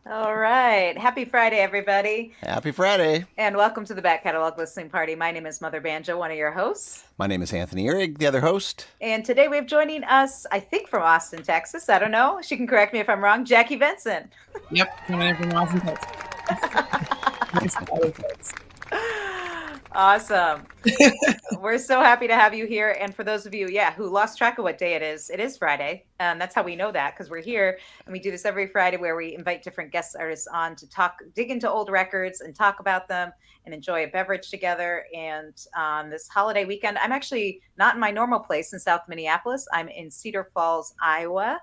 All right. Happy Friday, everybody. Happy Friday. And welcome to the Back Catalog Listening Party. My name is Mother Banjo, one of your hosts. My name is Anthony Ihrig, the other host. And today we have joining us, I think from Austin, Texas. I don't know. She can correct me if I'm wrong. Jackie Venson. Yep, coming in from Austin, Texas. Awesome. We're so happy to have you here. And for those of you, who lost track of what day it is Friday. And that's how we know that, because we're here and we do this every Friday where we invite different guest artists on to dig into old records and talk about them and enjoy a beverage together. And on this holiday weekend, I'm actually not in my normal place in South Minneapolis. I'm in Cedar Falls, Iowa.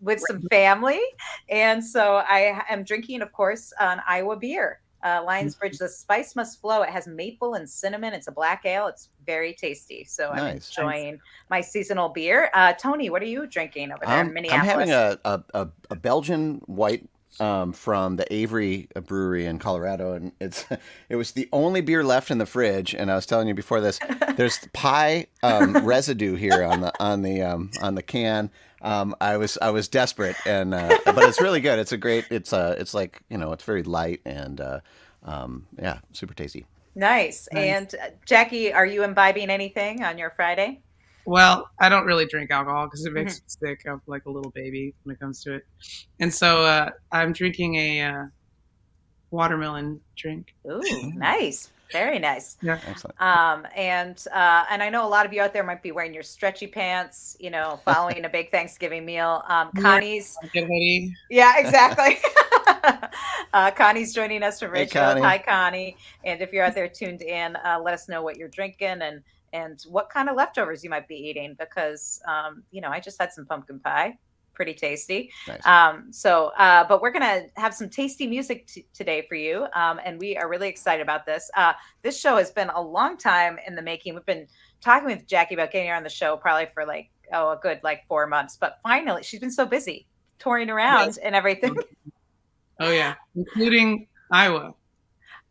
With some family. And so I am drinking, of course, an Iowa beer. Lions Bridge, the spice must flow. It has maple and cinnamon. It's a black ale. It's very tasty. So Nice. I'm enjoying my seasonal beer. Tony, what are you drinking over there in I'm Minneapolis? having a Belgian white from the Ihrig brewery in Colorado, and it was the only beer left in the fridge. And I was telling you before this, there's pie residue here on the can. I was desperate, and but it's really good. It's like it's very light and super tasty. Nice. And Jackie, are you imbibing anything on your Friday? Well, I don't really drink alcohol because it makes me sick. I'm like a little baby when it comes to it. And so I'm drinking a watermelon drink. Ooh, nice. Very nice. Yeah. Excellent. And I know a lot of you out there might be wearing your stretchy pants, following a big Thanksgiving meal. Connie's. Get hoodie. Yeah, exactly. Connie's joining us from Hey, Ridgefield. Connie. Hi, Connie. And if you're out there tuned in, let us know what you're drinking and what kind of leftovers you might be eating, because I just had some pumpkin pie. Pretty tasty. Nice. But we're gonna have some tasty music today for you, and we are really excited about this. This show has been a long time in the making. We've been talking with Jackie about getting her on the show probably for a good 4 months, but finally she's been so busy touring around and everything. Oh yeah, including Iowa.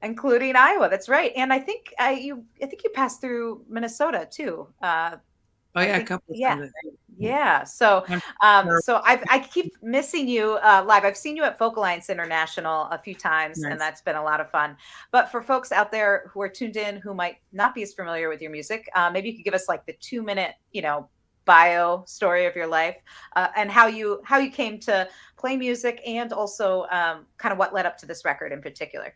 Including Iowa, that's right. And I think you passed through Minnesota too. A couple of times. Yeah. So I keep missing you live. I've seen you at Folk Alliance International a few times, Nice. and that's been a lot of fun. But for folks out there who are tuned in who might not be as familiar with your music, maybe you could give us the 2-minute, bio story of your life, and how you came to play music, and also kind of what led up to this record in particular.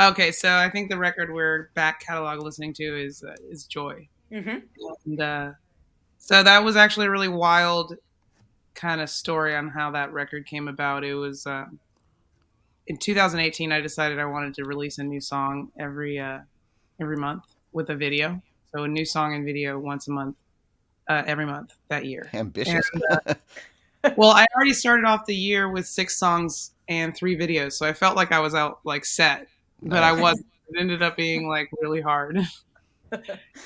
Okay, so I think the record we're back catalog listening to is Joy. Mm-hmm. And so that was actually a really wild kind of story on how that record came about. It was in 2018. I decided I wanted to release a new song every month with a video. So a new song and video once a month, every month that year. Ambitious. And, well, I already started off the year with 6 songs and 3 videos, so I felt like I was out set, but I wasn't. It ended up being really hard.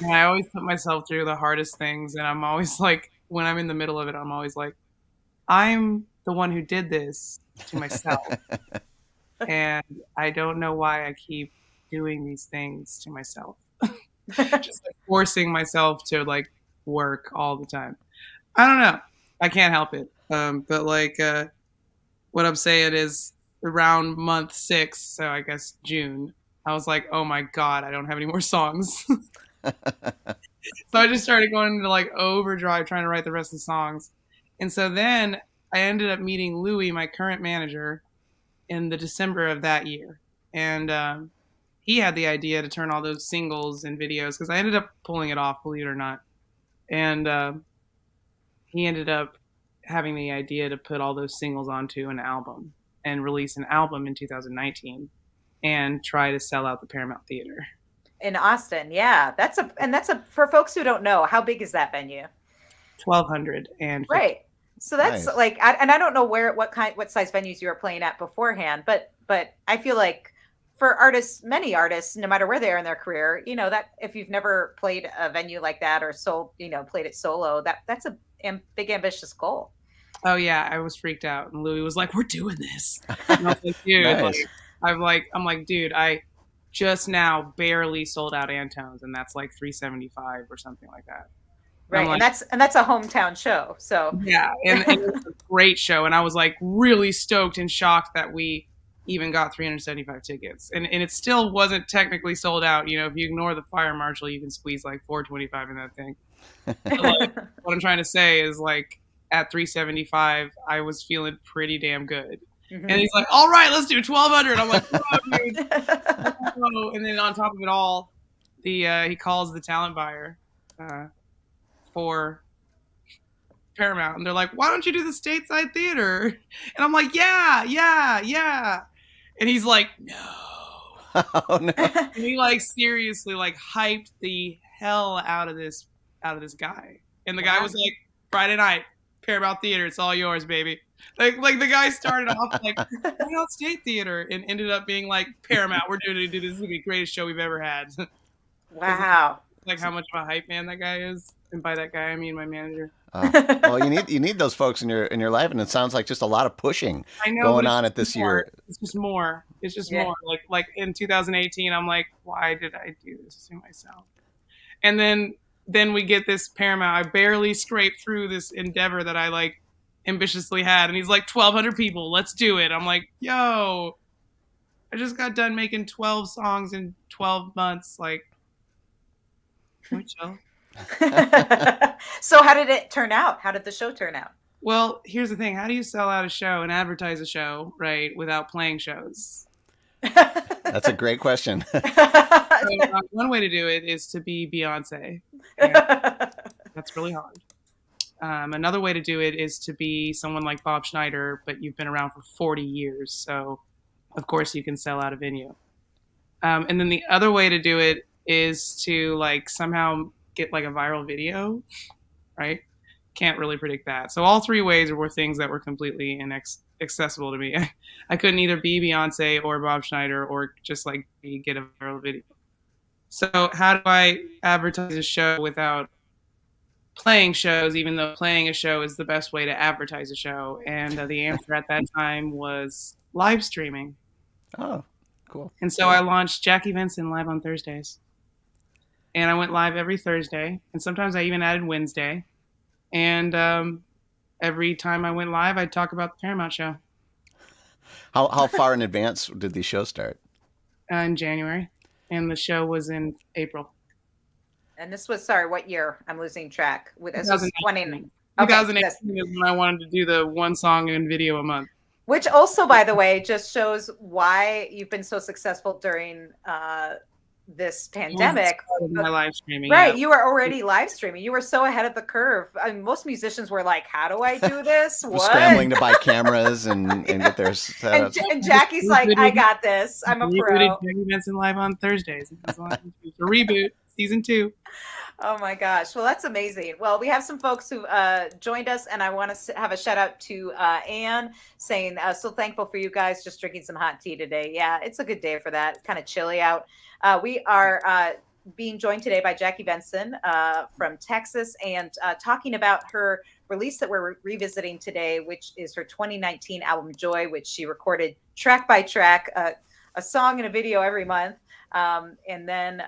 And I always put myself through the hardest things, and I'm always when I'm in the middle of it, I'm always I'm the one who did this to myself. And I don't know why I keep doing these things to myself. Just forcing myself to work all the time. I don't know. I can't help it. But what I'm saying is around month 6, so I guess June, I was like, oh my God, I don't have any more songs. So I just started going into overdrive trying to write the rest of the songs. And so then I ended up meeting Louis, my current manager, in the December of that year. And he had the idea to turn all those singles and videos, because I ended up pulling it off, believe it or not. And he ended up having the idea to put all those singles onto an album and release an album in 2019 and try to sell out the Paramount Theater. In Austin, yeah. That's for folks who don't know, how big is that venue? 1,200 and right. So that's Nice. I don't know what size venues you were playing at beforehand, but I feel like for many artists, no matter where they are in their career, that if you've never played a venue like that or played it solo, that's a big ambitious goal. Oh yeah, I was freaked out, and Louis was like, "We're doing this." And I was like, "Dude, Nice. I'm like, dude, I just now barely sold out Antone's, and that's $375 or something like that." Right, like, and that's a hometown show. So yeah, and it was a great show, and I was like really stoked and shocked that we even got 375 tickets, and it still wasn't technically sold out. You know, if you ignore the fire marshal, you can squeeze like 425 in that thing. But, like, what I'm trying to say is, like, at 375, I was feeling pretty damn good. Mhm. And he's like, "All right, let's do 1,200." I'm like, "Whoa, dude!" Whoa. And then on top of it all, he calls the talent buyer for Paramount, and they're like, "Why don't you do the stateside theater?" And I'm like, "Yeah, yeah, yeah." And he's like, "No." Oh no. And he like seriously like hyped the hell out of this guy. And the guy was like, "Friday night, Paramount Theater, it's all yours, baby." Like the guy started off like Paramount State Theater and ended up being like, "Paramount, we're doing it. This is gonna be the greatest show we've ever had." Wow. Like how much of a hype man that guy is. And by that guy I mean my manager. Well, you need those folks in your life, and it sounds like just a lot of pushing I know, going but on at this year. It's just more. It's just more. Like in 2018, I'm like, why did I do this to myself? And then we get this Paramount. I barely scraped through this endeavor that I like ambitiously had, and he's like, 1,200 people, let's do it. I'm like, yo, I just got done making 12 songs in 12 months. Like, can we chill? So how did it turn out? How did the show turn out? Well, here's the thing. How do you sell out a show and advertise a show, right, without playing shows? That's a great question. So, one way to do it is to be Beyonce. That's really hard. Another way to do it is to be someone like Bob Schneider, but you've been around for 40 years. So, of course, you can sell out a venue. And then the other way to do it is to like somehow get like a viral video, right? Can't really predict that. So all three ways were things that were completely inaccessible to me. I couldn't either be Beyonce or Bob Schneider or just like get a viral video. So how do I advertise a show without playing shows, even though playing a show is the best way to advertise a show? And the answer at that time was live streaming. Oh, cool. And so I launched Jackie Venson live on Thursdays. And I went live every Thursday. And sometimes I even added Wednesday. And every time I went live, I'd talk about the Paramount show. How far in advance did these shows start? In January. And the show was in April. And this was, sorry, what year? I'm losing track. This was 2018. 20. 2018 is when I wanted to do the one song and video a month. Which also, by the way, just shows why you've been so successful during this pandemic. My live streaming, right? yeah. You were already live streaming. You were so ahead of the curve. I mean, most musicians were like, "How do I do this?" What? Scrambling to buy cameras and get their setups. And Jackie's like, "I got this. I'm a pro." Jackie Venson live on Thursdays. It's a reboot, season 2. Oh my gosh. Well, that's amazing. Well, we have some folks who joined us, and I want to have a shout out to Anne saying, so thankful for you guys, just drinking some hot tea today. Yeah, it's a good day for that. Kind of chilly out. We are being joined today by Jackie Venson from Texas, and talking about her release that we're revisiting today, which is her 2019 album Joy, which she recorded track by track, a song and a video every month. And then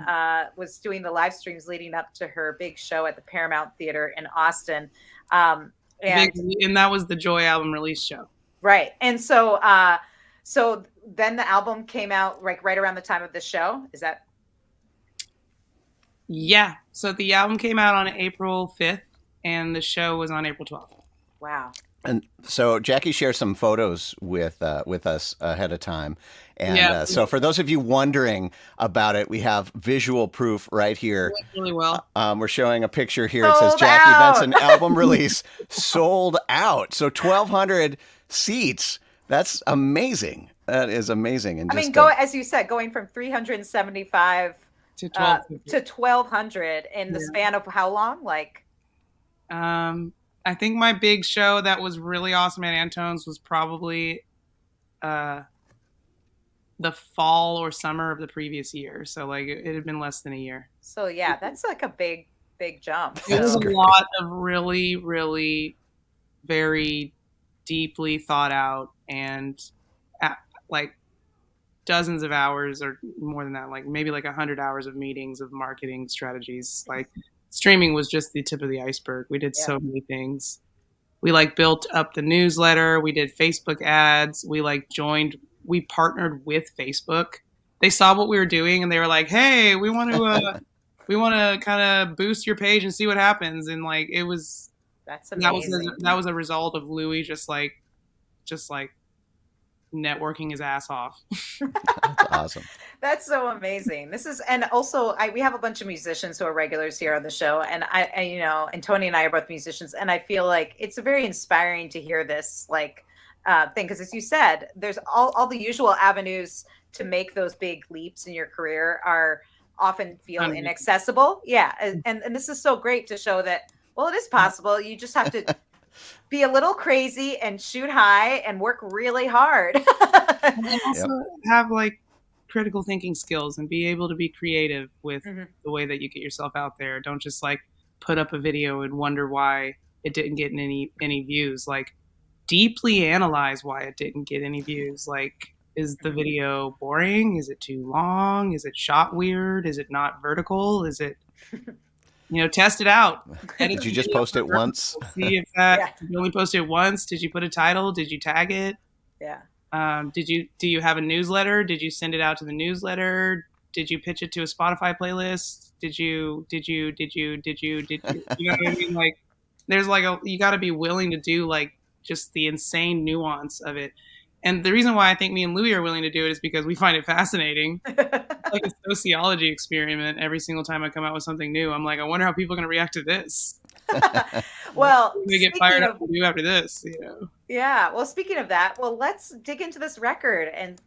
was doing the live streams leading up to her big show at the Paramount Theater in Austin. And that was the Joy album release show. Right. And so so then the album came out like right around the time of the show. Is that? Yeah. So the album came out on April 5th and the show was on April 12th. Wow. And so Jackie shared some photos with us ahead of time. And so for those of you wondering about it, we have visual proof right here. Really well. We're showing a picture here. It says Jackie Venson album release sold out. So 1,200 seats. That's amazing. That is amazing. And I mean, as you said, going from 375 to 1,200 in the span of how long? Like, I think my big show that was really awesome at Antone's was probably the fall or summer of the previous year. So like it had been less than a year. So yeah, that's like a big jump. It was a lot of really, really very deeply thought out and like dozens of hours or more than that, like maybe like 100 hours of meetings of marketing strategies, like streaming was just the tip of the iceberg. We did Yeah. so many things. We like built up the newsletter. We did Facebook ads. We partnered with Facebook. They saw what we were doing and they were like, "Hey, we want to kind of boost your page and see what happens." And like That's amazing. that was a result of Louis just like networking his ass off. That's awesome. That's so amazing. And also we have a bunch of musicians who are regulars here on the show, and I you know, and Tony and I are both musicians, and I feel like it's very inspiring to hear this like thing, because as you said, there's all the usual avenues to make those big leaps in your career are often feel inaccessible. Yeah, and this is so great to show that, well, it is possible. You just have to be a little crazy and shoot high and work really hard. And also have like critical thinking skills and be able to be creative with the way that you get yourself out there. Don't just like put up a video and wonder why it didn't get any views. Like deeply analyze why it didn't get any views. Like, is the video boring? Is it too long? Is it shot weird? Is it not vertical? Is it, test it out. Did you just post it once? See if that you only posted it once. Did you put a title? Did you tag it? Yeah. Do you have a newsletter? Did you send it out to the newsletter? Did you pitch it to a Spotify playlist? Did you you know what I mean? Like there's like you got to be willing to do like just the insane nuance of it. And the reason why I think me and Louis are willing to do it is because we find it fascinating. Like a sociology experiment. Every single time I come out with something new, I'm like, I wonder how people are going to react to this. Well, we get fired up to do after this, Yeah. Well, speaking of that, let's dig into this record and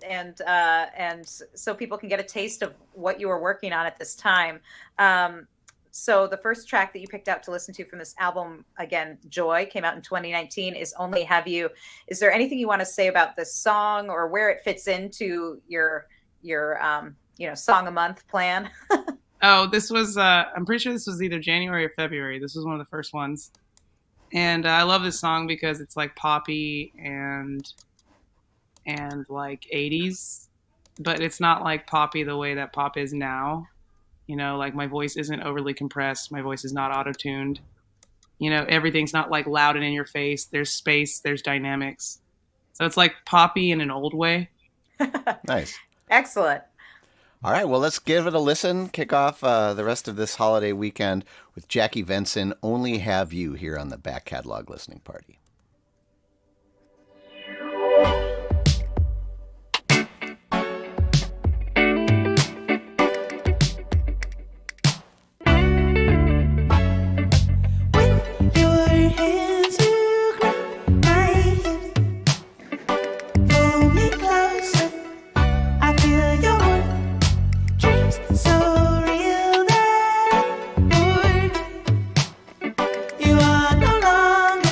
so people can get a taste of what you were working on at this time. So the first track that you picked out to listen to from this album, again, Joy, came out in 2019, is Only Have You. Is there anything you want to say about this song or where it fits into your song a month plan? Oh, this was, I'm pretty sure this was either January or February. This was one of the first ones. And I love this song because it's like poppy and like 80s, but it's not like poppy the way that pop is now. Like my voice isn't overly compressed. My voice is not auto-tuned. Everything's not like loud and in your face. There's space, there's dynamics. So it's like poppy in an old way. Nice. Excellent. All right, well, let's give it a listen. Kick off the rest of this holiday weekend with Jackie Venson, Only Have You, here on the Back Catalog Listening Party. You are no longer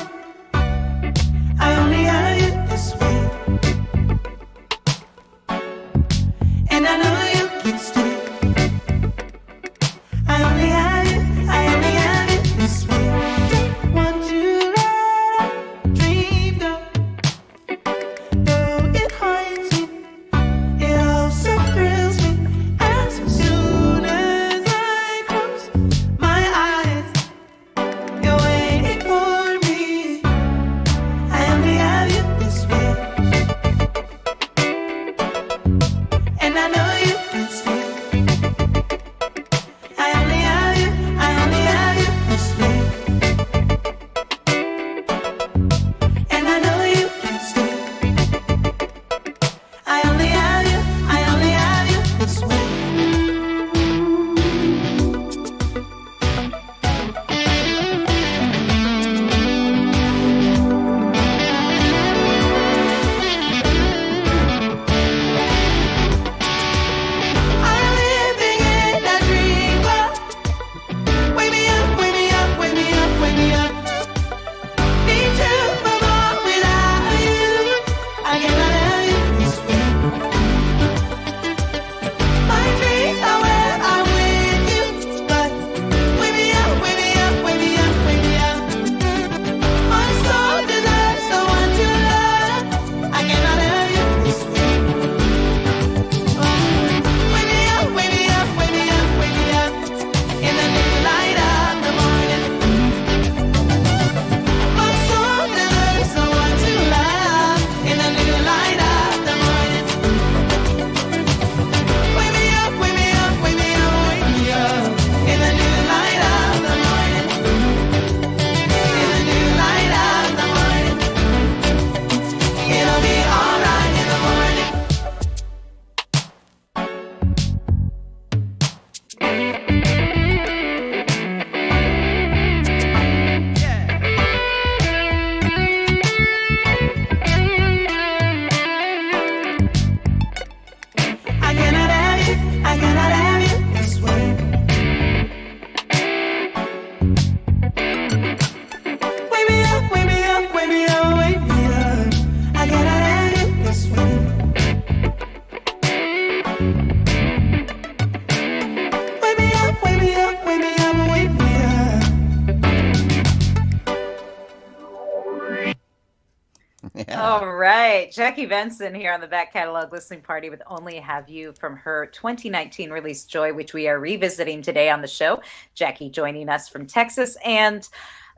right, Jackie Venson here on the Back Catalog Listening Party with Only Have You from her 2019 release Joy, which we are revisiting today on the show. Jackie joining us from Texas, and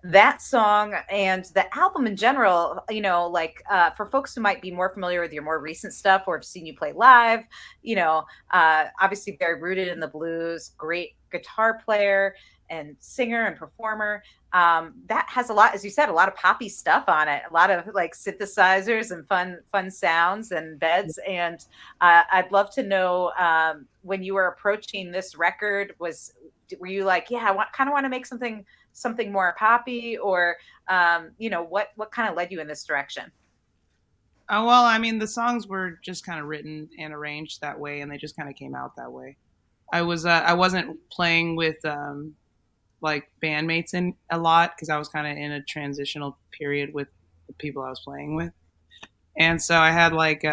that song and the album in general, for folks who might be more familiar with your more recent stuff or have seen you play live, obviously very rooted in the blues, great guitar player and singer and performer. That has a lot, as you said, a lot of poppy stuff on it, a lot of like synthesizers and fun sounds and beds. And I'd love to know, when you were approaching this record, were you like, yeah, I kind of want to make something more poppy, or what kind of led you in this direction? Well, I mean, the songs were just kind of written and arranged that way, and they just kind of came out that way. I wasn't playing with like bandmates in a lot because I was kind of in a transitional period with the people I was playing with, and so I had like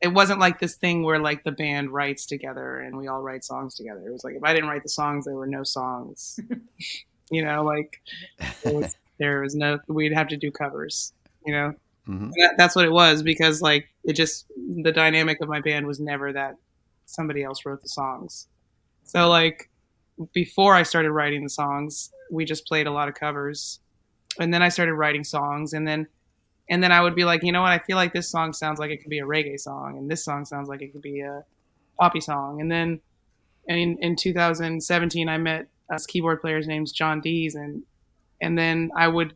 it wasn't like this thing where like the band writes together and we all write songs together. It was like if I didn't write the songs, there were no songs. Like there was no, we'd have to do covers. Mm-hmm. That's what it was, because like the dynamic of my band was never that somebody else wrote the songs. So like before I started writing the songs, we just played a lot of covers, and then I started writing songs, and then I would be like, you know what, I feel like this song sounds like it could be a reggae song, and this song sounds like it could be a poppy song. And then in 2017, I met this keyboard player's name's John Dees, and then I would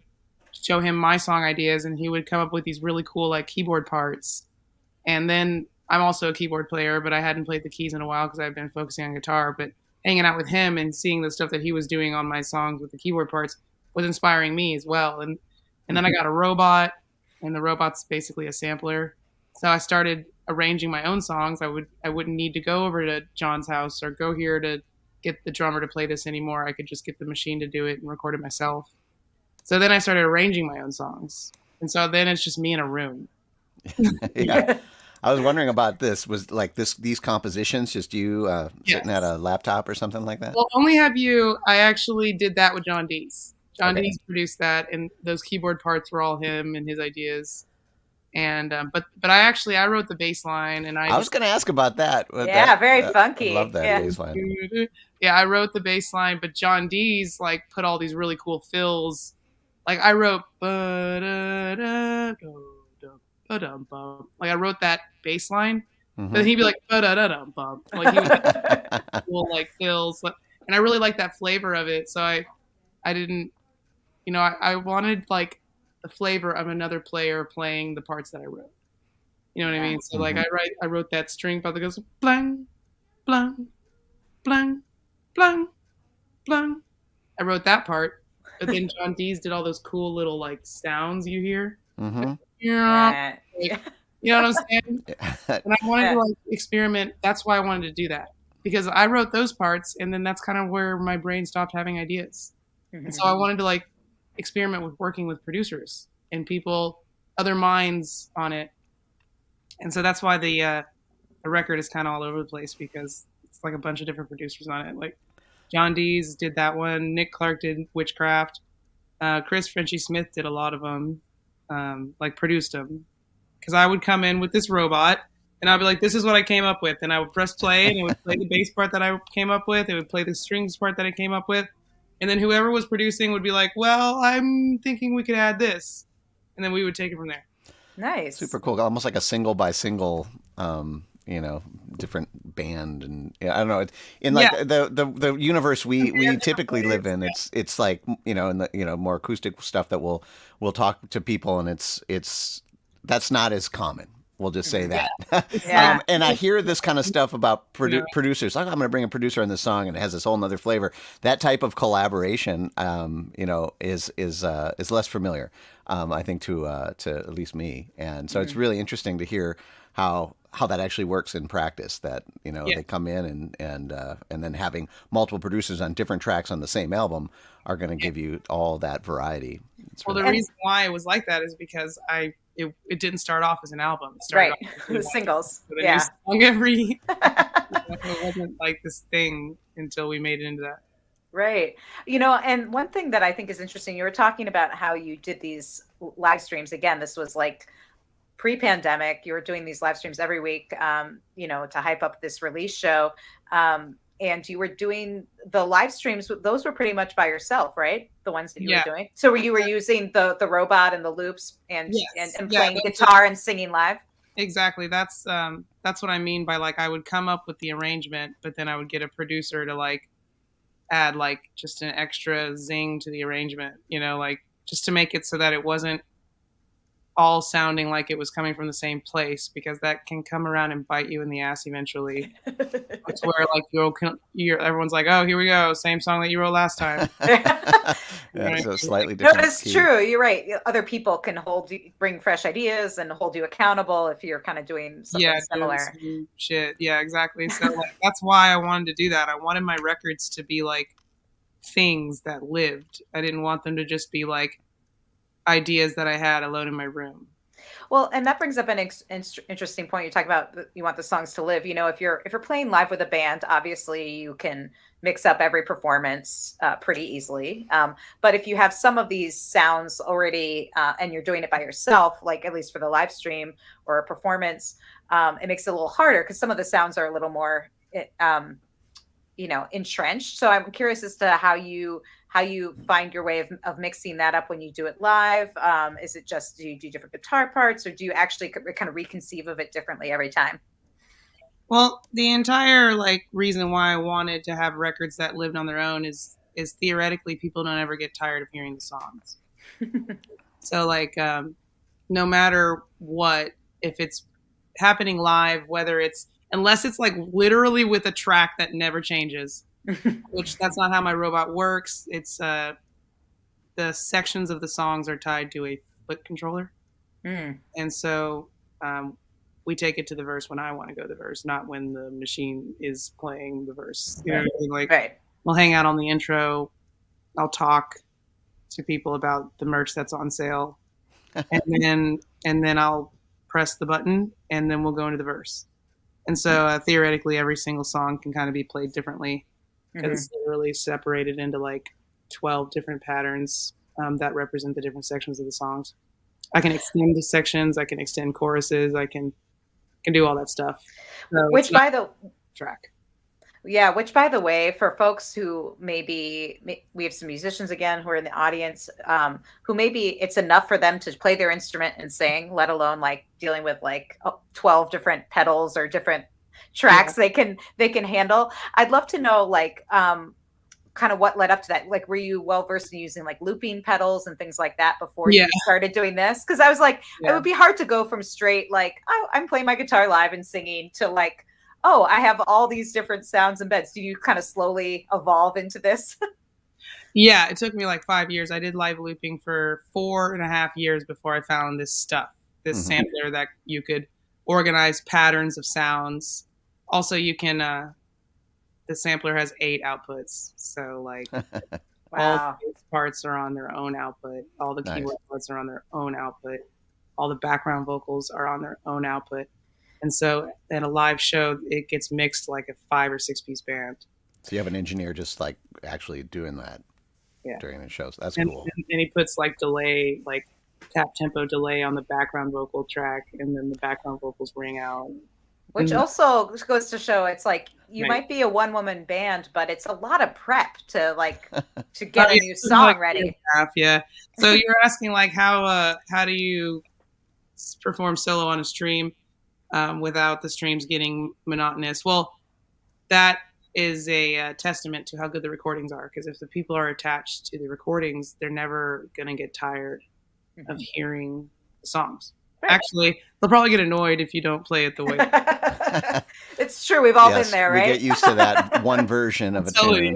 show him my song ideas, and he would come up with these really cool like keyboard parts. And then I'm also a keyboard player, but I hadn't played the keys in a while because I've been focusing on guitar. But hanging out with him and seeing the stuff that he was doing on my songs with the keyboard parts was inspiring me as well. And then I got a robot, and the robot's basically a sampler. So I started arranging my own songs. I wouldn't need to go over to John's house or go here to get the drummer to play this anymore. I could just get the machine to do it and record it myself. So then I started arranging my own songs. And so then it's just me in a room. Yeah. I was wondering about this. Was like these compositions just you sitting at a laptop or something like that? Well, Only Have You, I actually did that with John Dees. John Dees produced that, and those keyboard parts were all him and his ideas. And but I wrote the bass line, and I was going to ask about that. Yeah, very funky. I love that bass line. Yeah, I wrote the bass line, but John Dees like put all these really cool fills. Like I wrote like I wrote that bass line, but then he'd be like like he would cool like fills, and I really liked that flavor of it. So I didn't, I wanted like the flavor of another player playing the parts that I wrote. You know what I mean? So like I wrote that string part that goes blang, blang, blang, blang, blang. I wrote that part, but then John Dees did all those cool little like sounds you hear. Yeah. Like, you know what I'm saying? And I wanted to like experiment. That's why I wanted to do that, because I wrote those parts, and then that's kind of where my brain stopped having ideas. And so I wanted to like experiment with working with producers and people, other minds on it. And so that's why the record is kind of all over the place, because it's like a bunch of different producers on it. Like John Dees did that one. Nick Clark did Witchcraft. Chris Frenchie Smith did a lot of them, like produced them. Because I would come in with this robot, and I'd be like, this is what I came up with. And I would press play, and it would play the bass part that I came up with. It would play the strings part that I came up with. And then whoever was producing would be like, well, I'm thinking we could add this. And then we would take it from there. Nice. Super cool. Almost like a single by single, different band. And I don't know. In like the universe we typically live in, it's like, in the, more acoustic stuff that we'll talk to people, and it's that's not as common. We'll just say that. Yeah. And I hear this kind of stuff about producers. Like, I'm going to bring a producer in this song, and it has this whole nother flavor. That type of collaboration, is less familiar, I think, to at least me. And so it's really interesting to hear how that actually works in practice. That they come in and then having multiple producers on different tracks on the same album are going to give you all that variety. Well, the reason why it was like that is because it didn't start off as an album. It started Right. off The singles. with a new song every. It wasn't like this thing until we made it into that. Right. You know, and one thing that I think is interesting, you were talking about how you did these live streams. Again, this was like pre-pandemic. You were doing these live streams every week, you know, to hype up this release show. And you were doing the live streams. Those were pretty much by yourself, right? The ones that you were doing. So you were using the robot and the loops and playing guitar and singing live. Exactly. That's what I mean by like I would come up with the arrangement, but then I would get a producer to like add like just an extra zing to the arrangement, you know, like just to make it so that it wasn't all sounding like it was coming from the same place, because that can come around and bite you in the ass eventually. It's where like everyone's like, oh, here we go, same song that you wrote last time. Yeah, so slightly different. No, that's true. You're right. Other people can bring fresh ideas and hold you accountable if you're kind of doing something similar. Shit. Yeah, exactly. So like, that's why I wanted to do that. I wanted my records to be like things that lived. I didn't want them to just be like ideas that I had alone in my room. Well, and that brings up an interesting point. You talk about you want the songs to live. You know, if you're playing live with a band, obviously you can mix up every performance pretty easily. But if you have some of these sounds already and you're doing it by yourself, like at least for the live stream or a performance, it makes it a little harder because some of the sounds are a little more, you know, entrenched. So I'm curious as to how you find your way of mixing that up when you do it live. Is it just, do you do different guitar parts, or do you actually kind of reconceive of it differently every time? Well, the entire like reason why I wanted to have records that lived on their own is theoretically people don't ever get tired of hearing the songs. So like, no matter what, if it's happening live, whether it's, unless it's like literally with a track that never changes, which that's not how my robot works. It's the sections of the songs are tied to a foot controller. And so we take it to the verse when I want to go to the verse, not when the machine is playing the verse. You know what I mean? Like, we'll hang out on the intro. I'll talk to people about the merch that's on sale, and then I'll press the button, and then we'll go into the verse. And so theoretically, every single song can kind of be played differently, because it's literally separated into like 12 different patterns that represent the different sections of the songs. I can extend the sections, I can extend choruses, I can do all that stuff. So which by the track. Yeah, which by the way, for folks who maybe, we have some musicians again who are in the audience, who maybe it's enough for them to play their instrument and sing, let alone like dealing with like 12 different pedals or different tracks they can handle. I'd love to know like kind of what led up to that. Like, were you well versed in using like looping pedals and things like that before you started doing this? Because I was like, it would be hard to go from straight like, oh, I'm playing my guitar live and singing to like, oh, I have all these different sounds and beds. Do you kind of slowly evolve into this? Yeah, it took me like 5 years. I did live looping for 4.5 years before I found this stuff, this sampler that you could organize patterns of sounds. Also, you can, the sampler has 8 outputs. So like all the parts are on their own output. All the keyboard parts are on their own output. All the background vocals are on their own output. And so at a live show, it gets mixed like a 5 or 6 piece band. So you have an engineer just like actually doing that during the shows. That's cool. And he puts like delay, like tap tempo delay on the background vocal track, and then the background vocals ring out. Which also goes to show it's like you might be a one-woman band, but it's a lot of prep to like to get a new song like ready. Yeah. So you're asking like how do you perform solo on a stream without the streams getting monotonous? Well, that is a testament to how good the recordings are, because if the people are attached to the recordings, they're never going to get tired of hearing the songs. Actually, they'll probably get annoyed if you don't play it the way. It's true. We've all been there, right? We get used to that one version of a tune.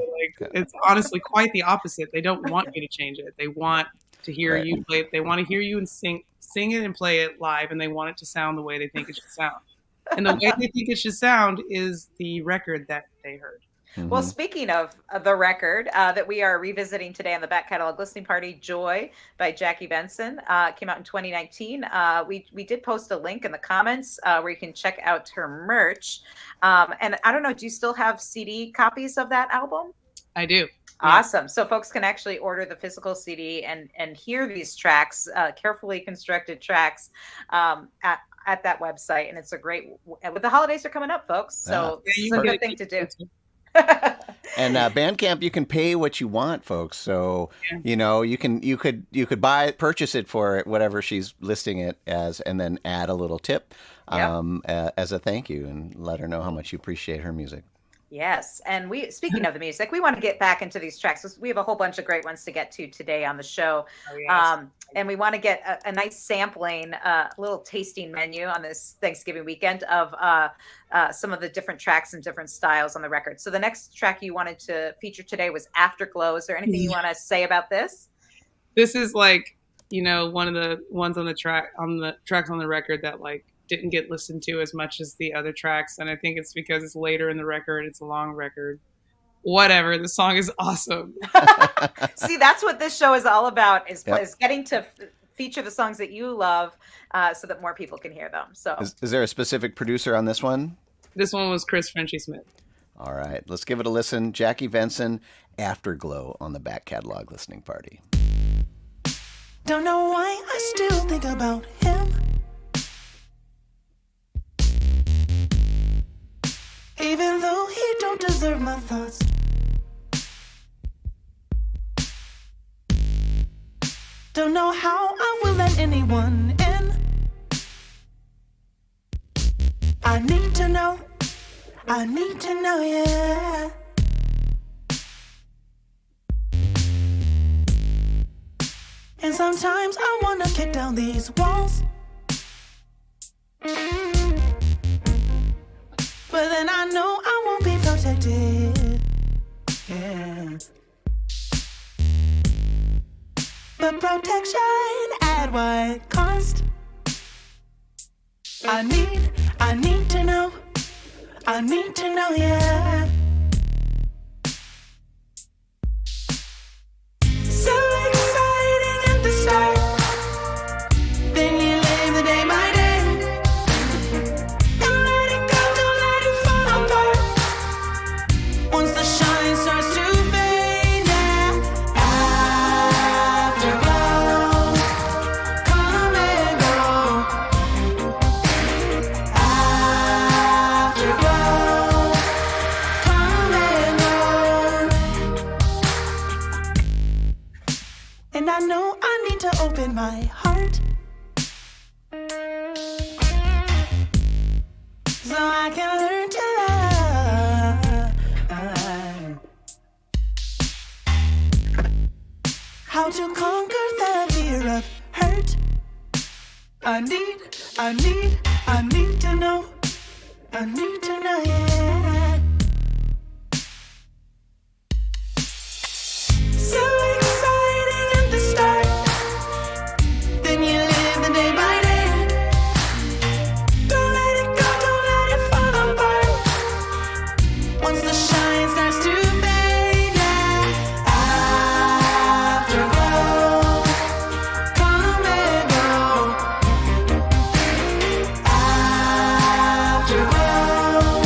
It's honestly quite the opposite. They don't want you to change it. They want to hear you play it. They want to hear you and sing it and play it live, and they want it to sound the way they think it should sound. And the way they think it should sound is the record that they heard. Well, speaking of the record that we are revisiting today on the back catalog listening party, Joy by Jackie Venson, came out in 2019. We did post a link in the comments where you can check out her merch. And I don't know, do you still have CD copies of that album? I do. Awesome. So folks can actually order the physical CD and hear these tracks, carefully constructed tracks, at that website. And it's a great, with the holidays are coming up, folks. So Yeah, it's a good thing to do. And Bandcamp, you can pay what you want, folks. So you know, you could purchase it for whatever she's listing it as, and then add a little tip as a thank you, and let her know how much you appreciate her music. Yes. And speaking of the music, we want to get back into these tracks. We have a whole bunch of great ones to get to today on the show. Oh, yes. And we want to get a nice sampling, little tasting menu on this Thanksgiving weekend of some of the different tracks and different styles on the record. So the next track you wanted to feature today was Afterglow. Is there anything you want to say about this? This is like, you know, one of the ones on the tracks on the record that like didn't get listened to as much as the other tracks, and I think it's because it's later in the record. It's a long record. Whatever. The song is awesome. See, that's what this show is all about, is getting to feature the songs that you love, so that more people can hear them. So is there a specific producer on this one? This one was Chris Frenchy Smith. All right, let's give it a listen. Jackie Venson, Afterglow, on the Back Catalog Listening Party. Don't know why I still think about him, even though he don't deserve my thoughts. Don't know how I will let anyone in. I need to know, yeah. And sometimes I wanna kick down these walls, but then I know I won't be protected. Yeah. But protection at what cost? I need to know, yeah. So exciting at the start, then you live the day by day. Don't let it go, don't let it fall apart. Once the shine starts to fade, yeah. Afterglow, come and go. Afterglow, come and go. And I know I need to open my heart, so I can learn to love. How to conquer the fear of hurt. I need to know. I need to know, yeah. So exciting at the start, then you live the day by day. Don't let it go, don't let it fall apart. Once the shine starts to fade, yeah. Afterglow, come and go. Afterglow,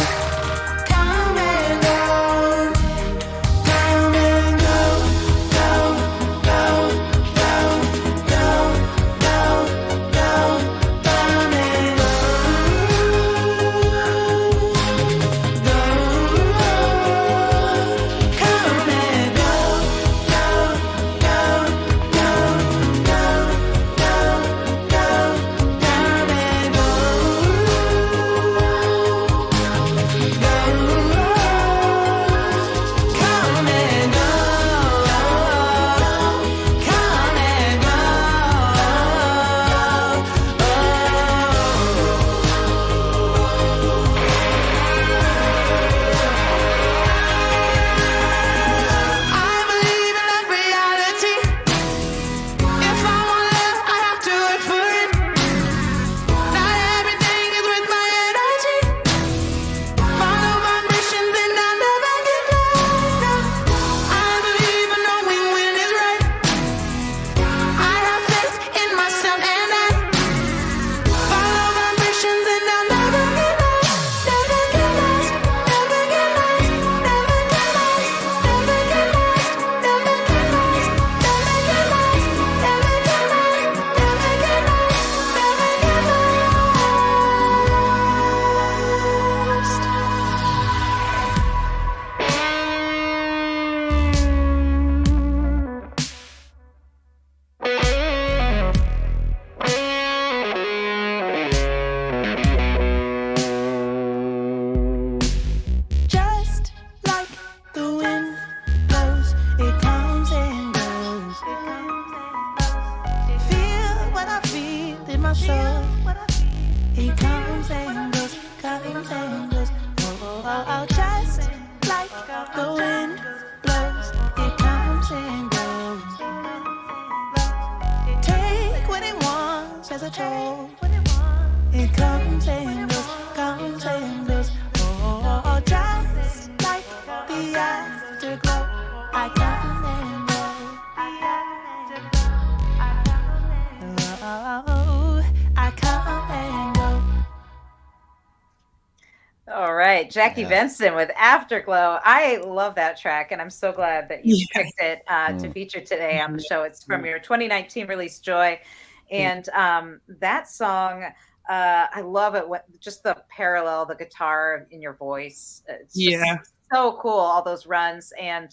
All right, Jackie Yeah. Venson with Afterglow. I love that track, and I'm so glad that you Yeah. picked it to feature today on the Yeah. show. It's from your 2019 release, Joy, and that song. I love it. What just the parallel, the guitar in your voice. It's just Yeah. so cool. All those runs, and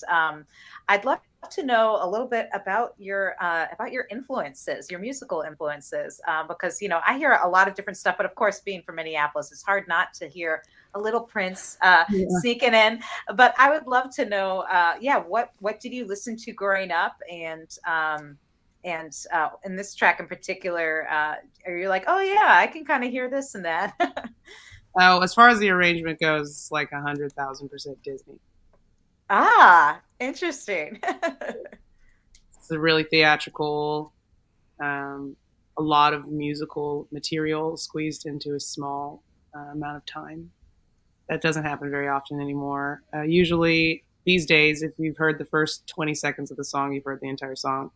I'd love to know a little bit about your influences, your musical influences, because I hear a lot of different stuff. But of course, being from Minneapolis, it's hard not to hear a little Prince Yeah. sneaking in. But I would love to know, what did you listen to growing up, and in this track in particular, are you like, oh yeah, I can kind of hear this and that? Oh, as far as the arrangement goes, it's like 100,000% Disney. Ah, interesting. It's a really theatrical, a lot of musical material squeezed into a small amount of time. That doesn't happen very often anymore. Usually these days, if you've heard the first 20 seconds of the song, you've heard the entire song.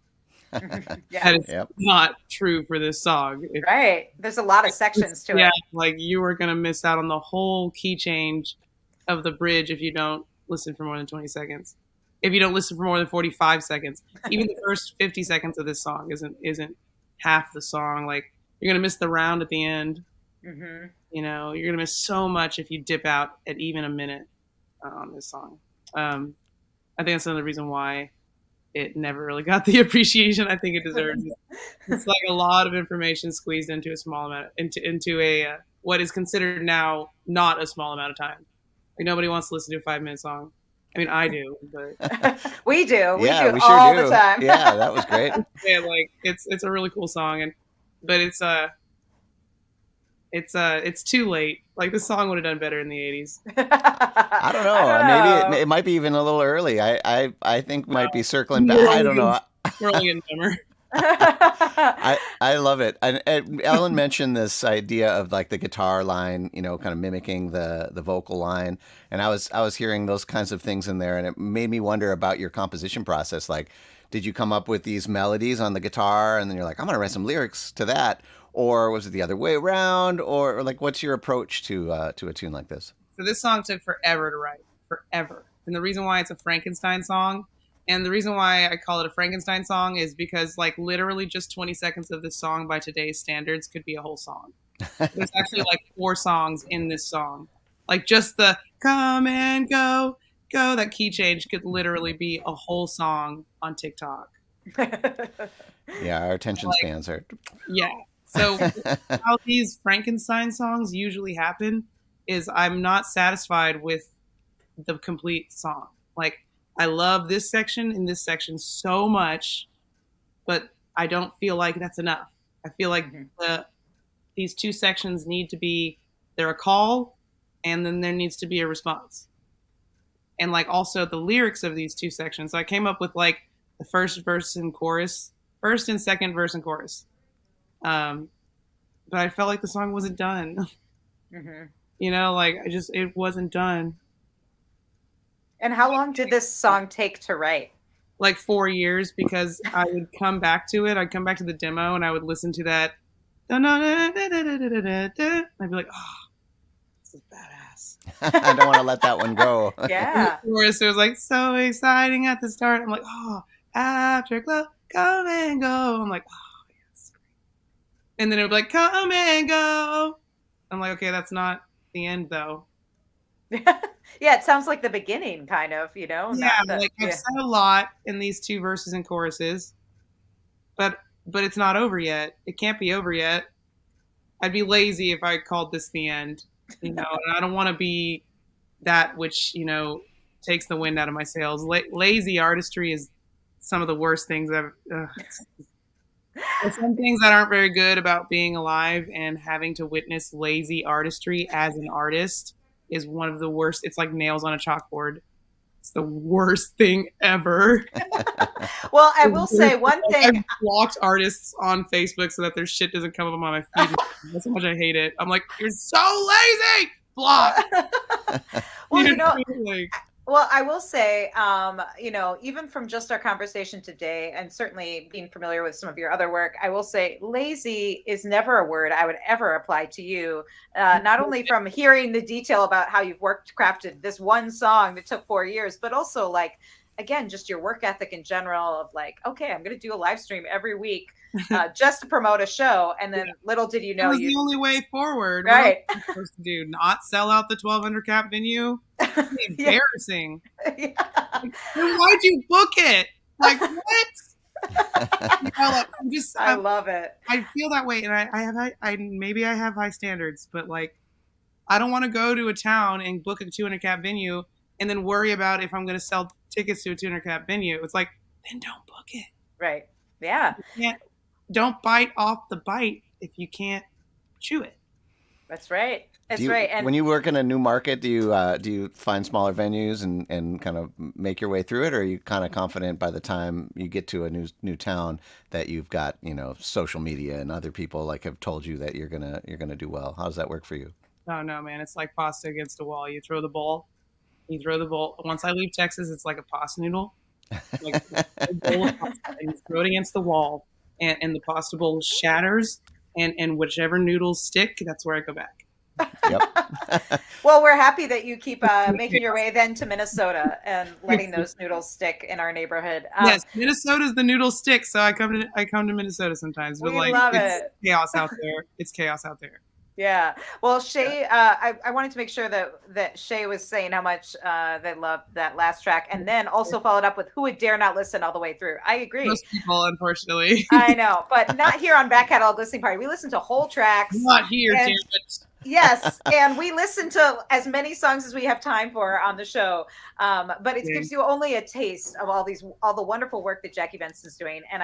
Yeah, That is Yep. not true for this song. right. There's a lot of sections to Yeah, it. like you are going to miss out on the whole key change of the bridge if you don't listen for more than 20 seconds. If you don't listen for more than 45 seconds. Even the first 50 seconds of this song isn't half the song. Like you're going to miss the round at the end. Hmm. You're going to miss so much if you dip out at even a minute on this song. I think that's another reason why it never really got the appreciation I think it deserves. It's like a lot of information squeezed into a small amount, into a what is considered now not a small amount of time. Like nobody wants to listen to a 5-minute song. I mean, I do, but We do. We Yeah, do we sure all do. the time. Yeah, that was great. yeah, like it's a really cool song, but it's too late. Like this song would have done better in the 80s. I don't know. Maybe it might be even a little early. I think we might be circling back. I don't know. We're only getting dumber. I love it. And Ellen mentioned this idea of like the guitar line, kind of mimicking the vocal line. And I was hearing those kinds of things in there, and it made me wonder about your composition process. Like, did you come up with these melodies on the guitar, and then you're like, I'm gonna write some lyrics to that, or was it the other way around, or like, what's your approach to a tune like this? So this song took forever to write, forever. And the reason why it's a Frankenstein song, and the reason why I call it a Frankenstein song is because like literally just 20 seconds of this song by today's standards could be a whole song. There's actually like 4 songs in this song. Like just the come and go, that key change could literally be a whole song on TikTok. Yeah, our attention spans are. Yeah. So how these Frankenstein songs usually happen is I'm not satisfied with the complete song. Like I love this section and this section so much, but I don't feel like that's enough. I feel like these 2 sections need to be, they're a call, and then there needs to be a response. And like also the lyrics of these 2 sections. So I came up with like the first verse and chorus, first and second verse and chorus. But I felt like the song wasn't done. Like it wasn't done. And how long did this song take to write? Like 4 years, because I would come back to it. I'd come back to the demo and I would listen to that. And I'd be like, oh, this is badass. I don't want to let that one go. Yeah. It was like so exciting at the start. I'm like, oh, Afterglow, come and go. I'm like, oh, yes. And then it would be like, come and go. I'm like, okay, that's not the end though. Yeah, it sounds like the beginning, kind of, Yeah, I've said a lot in these 2 verses and choruses, but it's not over yet. It can't be over yet. I'd be lazy if I called this the end, and I don't want to be that which, takes the wind out of my sails. Lazy artistry is some of the worst things I've. There's some things that aren't very good about being alive, and having to witness lazy artistry as an artist is one of the worst. It's like nails on a chalkboard. It's the worst thing ever. Well, I will say one thing. I've blocked artists on Facebook so that their shit doesn't come up on my feed. That's how much I hate it. I'm like, you're so lazy. Block. Well, Well, I will say, even from just our conversation today, and certainly being familiar with some of your other work, I will say lazy is never a word I would ever apply to you. Not only from hearing the detail about how you've crafted this one song that took 4 years, but also like, again, just your work ethic in general of like, okay, I'm going to do a live stream every week just to promote a show. And then little did you That know was the only way forward. Right. What am I supposed to do? Not sell out the 1,200 cap venue? Embarrassing. Yeah. Like, then why'd you book it? Like, what? I love it. I feel that way, and maybe I have high standards, but like, I don't want to go to a town and book a 200 cap venue and then worry about if I'm going to sell tickets to a 200 cap venue. It's like, then don't book it. Right. Yeah. Don't bite off the bite if you can't chew it. That's right. That's right. And when you work in a new market, do you find smaller venues and kind of make your way through it, or are you kind of confident by the time you get to a new town that you've got social media and other people like have told you that you're gonna do well? How does that work for you? Oh no, man! It's like pasta against a wall. You throw the ball. Once I leave Texas, it's like a pasta noodle. Like a bowl of pasta, and you throw it against the wall, and the pasta bowl shatters, and whichever noodles stick, that's where I go back. Yep. Well, we're happy that you keep making your way then to Minnesota and letting those noodles stick in our neighborhood. Yes, Minnesota's the noodle stick, so I come to Minnesota sometimes. But we love it. Chaos out there. It's chaos out there. Yeah. Well, Shay, I wanted to make sure that Shay was saying how much they loved that last track, and then also followed up with who would dare not listen all the way through. I agree. Most people, unfortunately. I know, but not here on Back Catalog Listening Party. We listen to whole tracks. Not here, damn it. Yes, and we listen to as many songs as we have time for on the show. But it gives you only a taste of all the wonderful work that Jackie Venson's doing. And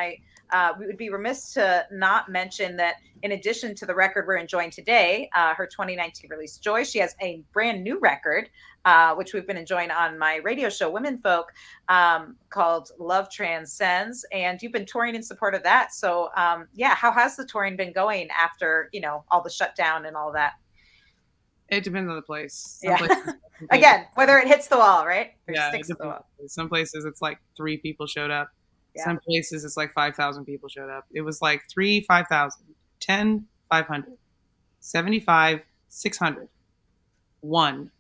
we would be remiss to not mention that in addition to the record we're enjoying today, her 2019 release Joy, she has a brand new record, which we've been enjoying on my radio show Women Folk, called Love Transcends. And you've been touring in support of that. So how has the touring been going after, all the shutdown and all that? It depends on the place. Again, whether it hits the wall, right? Or sticks to the wall. Some places it's like 3 people showed up. Yeah. Some places it's like 5,000 people showed up. It was like 3, 5,000, 10, 500, 75, 600, 1,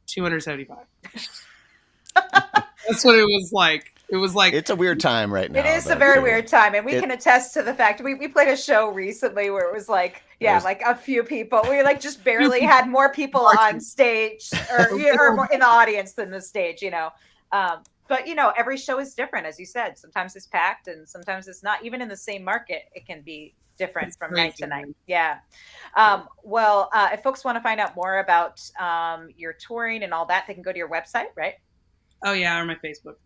275. That's what it was like. It was like it's a weird time right now. It is a very weird time, and we can attest to the fact we played a show recently where it was like like a few people. We like just barely had more people on stage or more in the audience than the stage, But every show is different, as you said. Sometimes it's packed, and sometimes it's not. Even in the same market, it can be different from night to night. Yeah. If folks want to find out more about your touring and all that, they can go to your website, right? Oh yeah, or my Facebook.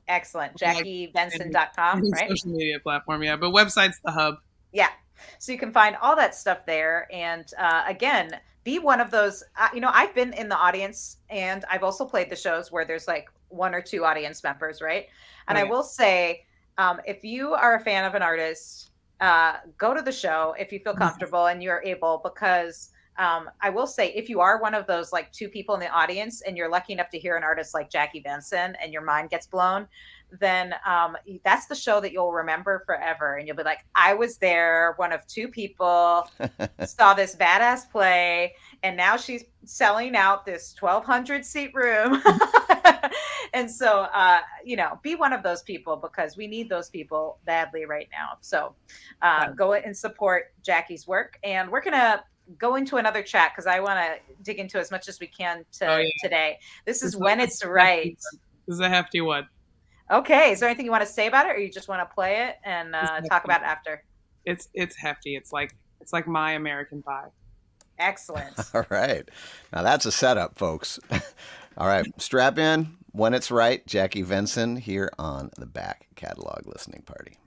Excellent. JackieVenson.com, right? Social media platform, yeah. But website's the hub. Yeah. So you can find all that stuff there. And again, be one of those, I've been in the audience and I've also played the shows where there's like 1 or 2 audience members, right? And I will say, if you are a fan of an artist, go to the show if you feel comfortable and you're able, because I will say, if you are one of those like 2 people in the audience and you're lucky enough to hear an artist like Jackie Venson and your mind gets blown, then that's the show that you'll remember forever. And you'll be like, I was there, one of 2 people, saw this badass play, and now she's selling out this 1,200 seat room. And so, be one of those people, because we need those people badly right now. So go and support Jackie's work. And we're going to go into another chat because I want to dig into as much as we can today. This is When It's Right. This is a hefty one. Okay. Is there anything you want to say about it, or you just want to play it and talk about it after? It's hefty. It's like My American Pie. Excellent. All right. Now that's a setup, folks. All right. Strap in. When It's Right, Jackie Venson here on the Back Catalog Listening Party.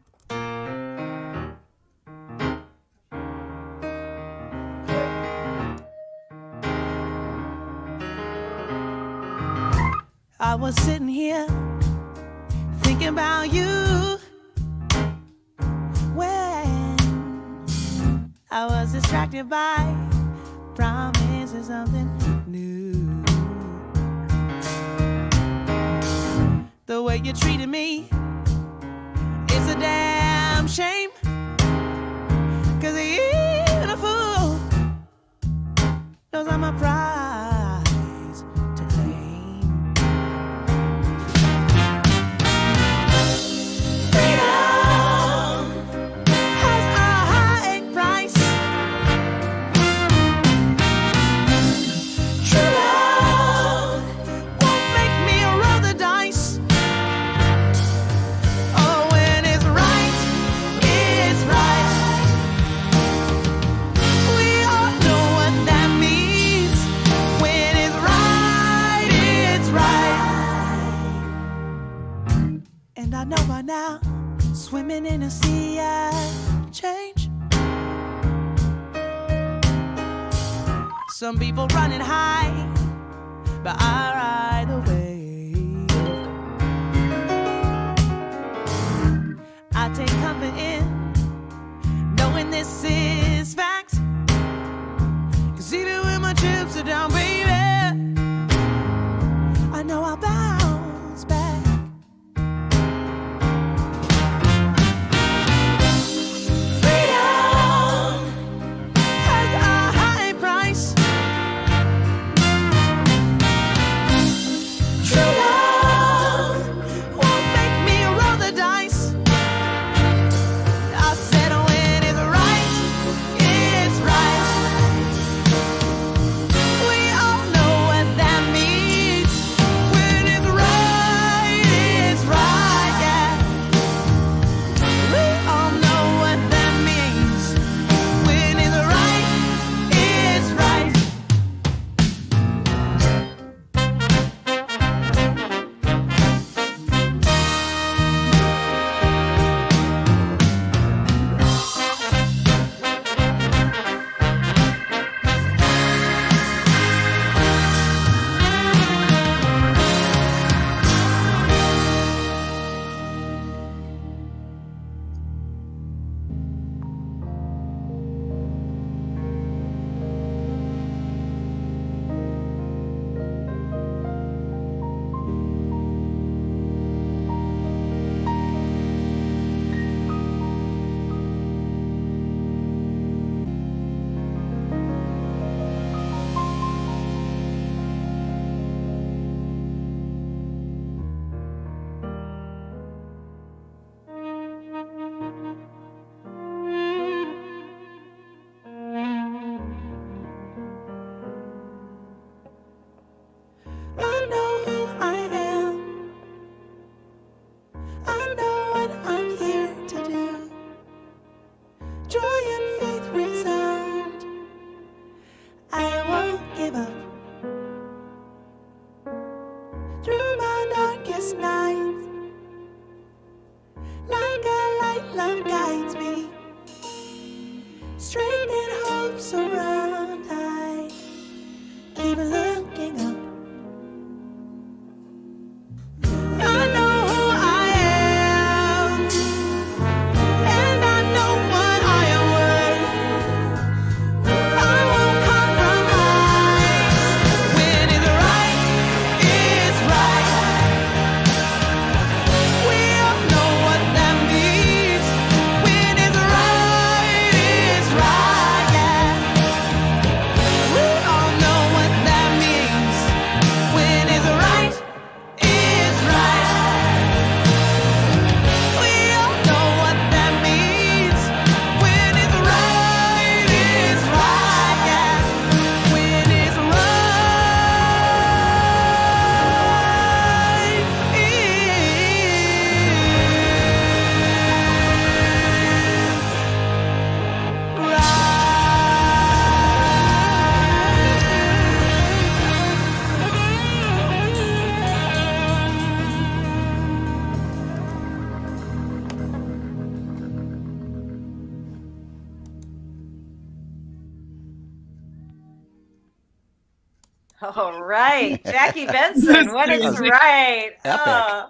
I was sitting here thinking about you when I was distracted by promises of something new. you treated me. It's a damn shame. 'Cause even a fool knows I'm a prize to claim. Freedom has a high price. True love won't make me roll the dice. Oh, when it's right, it's right. We all know what that means. When it's right, it's right. And I know by now, swimming in a sea of change. Some people running high, but I ride the wave. I take comfort in knowing this is fact. 'Cause even when my chips are down, baby, I know I'll bounce back. Freedom has a high price. True love won't make me roll the dice. I said when it's right, it's right. We all know what that means. When it's right, it's right, yeah. We all know what that means. When it's right, it's right. I know who I am. I know what I'm here to do. Joy and faith resound. I won't give up. Through my darkest nights, like a light, love guides me. Strength and hope surround. I keep looking up. I know who I am, and I know what I am worth. I won't compromise. When it's right, it's right. We all know what that means. When it's right, it's right, yeah. We all know what that means. When it's right, it's right. We all know what that means. When it's right, it's right, yeah. When it's All right, Jackie Venson, what is Seriously. right?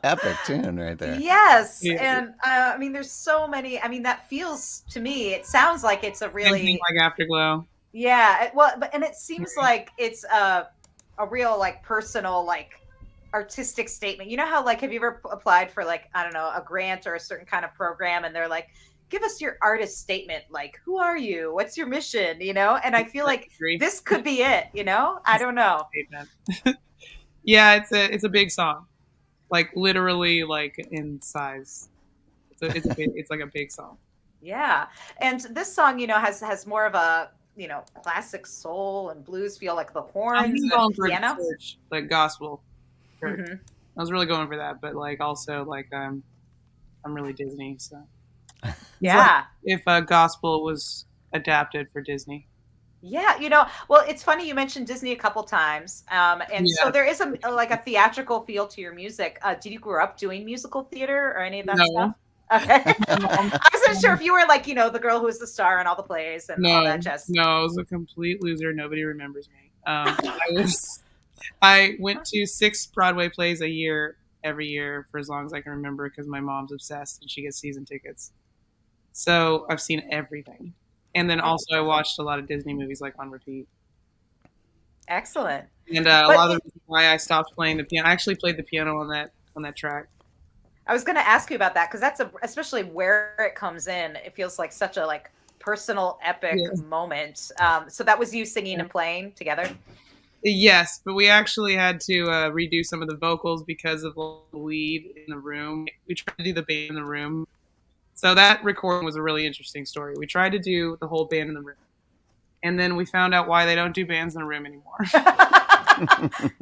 Epic tune right there. Yes, Yeah. and I mean, there's so many. I mean, that feels to me. It sounds like it's a Same really thing like Afterglow. yeah. Well, but and it seems like it's a real like personal like artistic statement. You know how, like, have you ever applied for, like, I don't know, a grant or a certain kind of program, and they're like, give us your artist statement. Like, who are you? What's your mission? You know? And I feel like this could be it, you know? I don't know. Yeah, it's a big song. Like, literally, like, in size. It's like a big song. Yeah. And this song, you know, has more of a, you know, classic soul and blues feel, like the horns, the piano. Church, like gospel church. Mm-hmm. I was really going for that, but like also like I'm really Disney, so yeah. Like if gospel was adapted for Disney. Yeah, you know, well, it's funny you mentioned Disney a couple times, and so there is like a theatrical feel to your music. Did you grow up doing musical theater or any of that stuff? Okay. I wasn't sure if you were like, you know, the girl who was the star in all the plays and all that jazz. No, I was a complete loser. Nobody remembers me. I went to 6 Broadway plays a year, every year for as long as I can remember, because my mom's obsessed and she gets season tickets. So I've seen everything. And then also I watched a lot of Disney movies, like, on repeat. Excellent. And a lot of the reasons why I stopped playing the piano, I actually played the piano on that track. I was going to ask you about that, because that's especially where it comes in. It feels like such a like personal, epic moment. So that was you singing and playing together? Yes, but we actually had to redo some of the vocals because of the lead in the room. We tried to do the band in the room. So that recording was a really interesting story. We tried to do the whole band in the room. And then we found out why they don't do bands in the room anymore.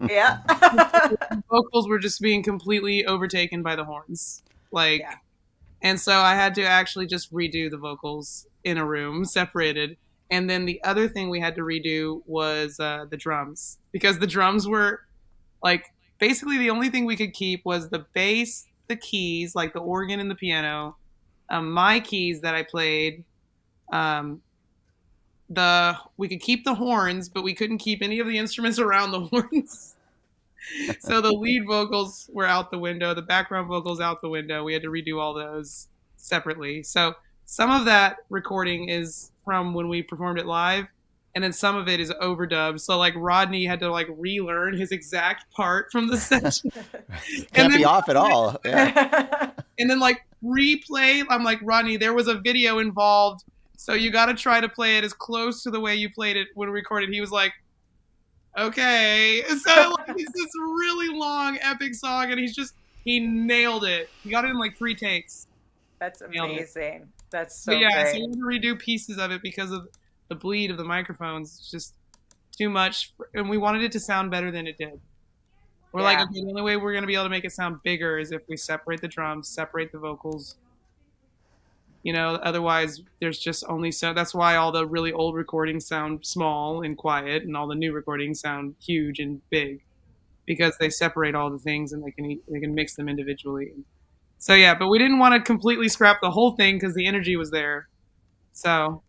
Yeah. The vocals were just being completely overtaken by the horns. And so I had to actually just redo the vocals in a room, separated. And then the other thing we had to redo was the drums. Because the drums were, like, basically the only thing we could keep was the bass, the keys, like the organ and the piano, my keys that I played, we could keep the horns, but we couldn't keep any of the instruments around the horns. So the lead vocals were out the window, the background vocals out the window. We had to redo all those separately. So some of that recording is from when we performed it live, and then some of it is overdubbed. So like Rodney had to like relearn his exact part from the session. Can't be off at all. Yeah. And then like replay. I'm like, Rodney, there was a video involved, so you got to try to play it as close to the way you played it when recorded. He was like, okay. So like, it's this really long, epic song, and he nailed it. He got it in like 3 takes. That's amazing. That's so great. So we had to redo pieces of it because of the bleed of the microphones. It's just too much, and we wanted it to sound better than it did. We're like, okay, the only way we're going to be able to make it sound bigger is if we separate the drums, separate the vocals. You know, otherwise there's just only so. That's why all the really old recordings sound small and quiet, and all the new recordings sound huge and big, because they separate all the things and they can mix them individually. So yeah, but we didn't want to completely scrap the whole thing because the energy was there. So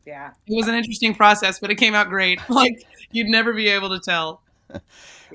yeah, it was an interesting process, but it came out great. Like, you'd never be able to tell.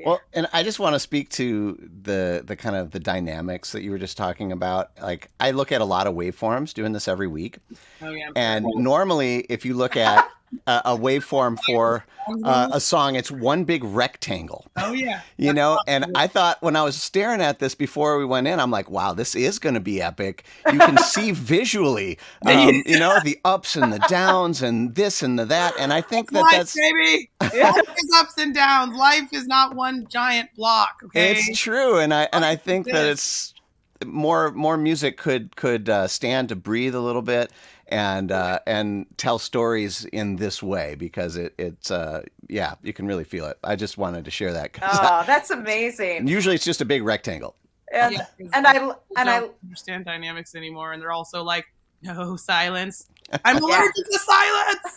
Well, and I just want to speak to the kind of the dynamics that you were just talking about. Like, I look at a lot of waveforms doing this every week. Oh, yeah. And normally, if you look at a waveform for a song, it's one big rectangle. Oh, yeah. You know, and I thought when I was staring at this before we went in, I'm like, wow, this is going to be epic. You can see visually, you know, the ups and the downs and this and the that. And I think that's baby. Life is ups and downs. Life is not one giant block. Okay, it's true. And I think that it's more music could stand to breathe a little bit and tell stories in this way, because it's you can really feel it. I just wanted to share that. That's amazing. Usually it's just a big rectangle. And I don't understand dynamics anymore, and they're also like, no silence. I'm allergic to silence.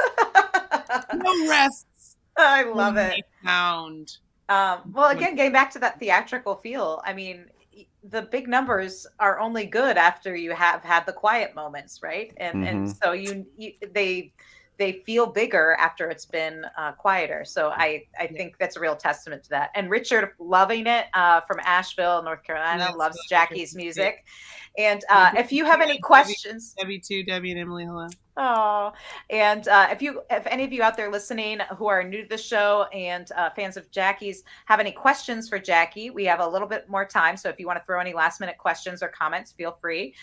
No rests. I love it. Sound. Well, again, getting back to that theatrical feel, I mean, the big numbers are only good after you have had the quiet moments, right? And so they they feel bigger after it's been quieter. So I think that's a real testament to that. And Richard, loving it, from Asheville, North Carolina, Yes, loves really Jackie's good. music. And if you have any questions, Debbie too, Debbie and Emily, hello. oh, and if any of you out there listening who are new to the show and fans of Jackie's have any questions for Jackie, we have a little bit more time. So if you want to throw any last minute questions or comments, feel free.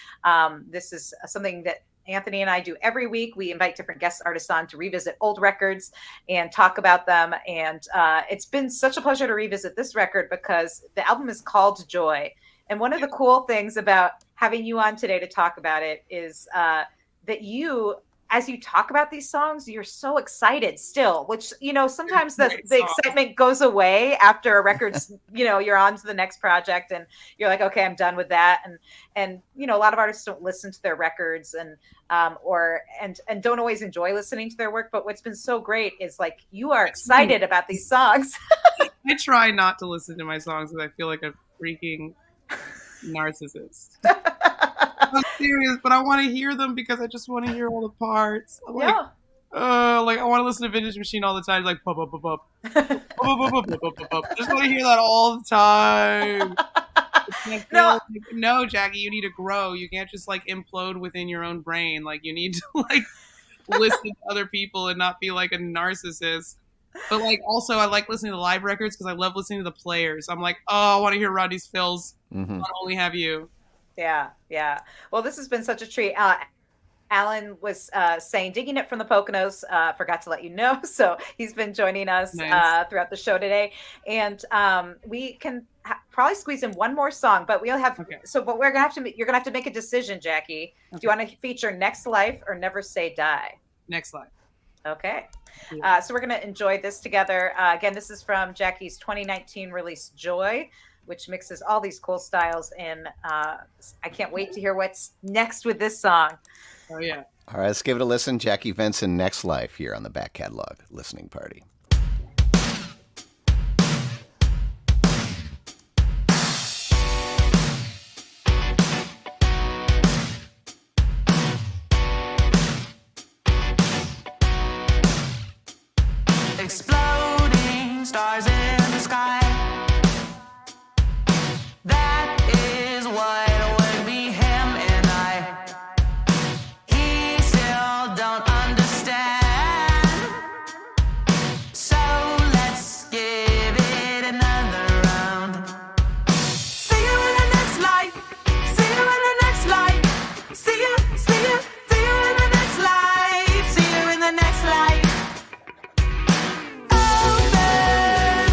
This is something that Anthony and I do every week. We invite different guest artists on to revisit old records and talk about them. And it's been such a pleasure to revisit this record because the album is called Joy. And one of the cool things about having you on today to talk about it is that you, as you talk about these songs, you're so excited still, which, sometimes the excitement goes away after a record's, you're on to the next project and you're like, okay, I'm done with that. And a lot of artists don't listen to their records and don't always enjoy listening to their work. But what's been so great is like, you are excited about these songs. I try not to listen to my songs because I feel like a freaking narcissist. I'm serious, but I want to hear them because I just want to hear all the parts. I want to listen to Vintage Machine all the time, like pop, pop, pop, pop. Just want to hear that all the time. No, Jackie, you need to grow. You can't just like implode within your own brain. Like you need to like listen to other people and not be like a narcissist. But like also I like listening to live records because I love listening to the players. I'm like, oh, I want to hear Rodney's fills. Mm-hmm. Not only have you. Yeah. Well, this has been such a treat. Alan was saying, digging it from the Poconos, forgot to let you know. So he's been joining us throughout the show today. And we can probably squeeze in one more song, but we'll have, but you're going to have to make a decision, Jackie. Okay. Do you want to feature Next Life or Never Say Die? Next Life. Okay. So we're going to enjoy this together. Again, this is from Jackie's 2019 release, Joy, which mixes all these cool styles. And I can't wait to hear what's next with this song. Oh, yeah. All right, let's give it a listen. Jackie Venson, Next Life, here on the Back Catalog Listening Party. Exploding stars in the sky. That is what would be him and I. He still don't understand. So let's give it another round. See you in the next life. See you in the next life. See you in the next life. See you in the next life. Open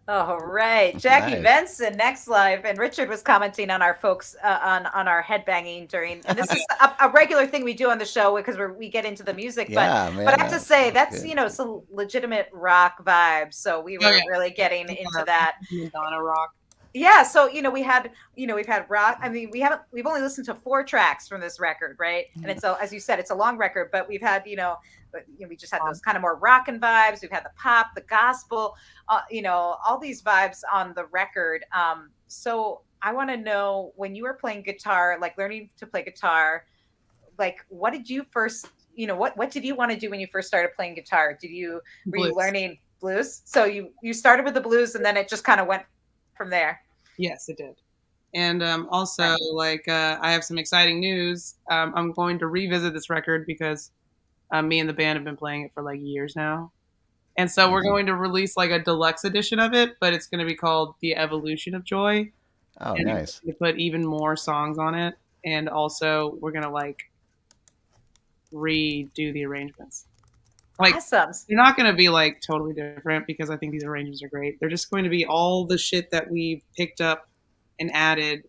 All right, Jackie Nice. Venson, next live, and Richard was commenting on our folks on our headbanging during, and this is a regular thing we do on the show because we get into the music, Yeah, but man, I have to say that's that's good. some legitimate rock vibes. So we Oh were yeah, really getting into that. Madonna rock. Yeah, so we've had rock. I mean, we've only listened to 4 tracks from this record, right? And it's as you said, it's a long record, but we've had we just had those kind of more rockin' vibes. We've had the pop, the gospel, all these vibes on the record. So I want to know, when you were playing guitar, like learning to play guitar, like what did you first, what did you want to do when you first started playing guitar? Were you Blues. learning blues? So you started with the blues and then it just kind of went from there. Yes, it did. And also, like, I have some exciting news. I'm going to revisit this record because me and the band have been playing it for like years now. And so we're going to release like a deluxe edition of it, but it's going to be called The Evolution of Joy. Oh, And nice. we put even more songs on it. And also, we're going to like redo the arrangements. Like, Awesome. they're not going to be like totally different because I think these arrangements are great. They're just going to be all the shit that we've picked up and added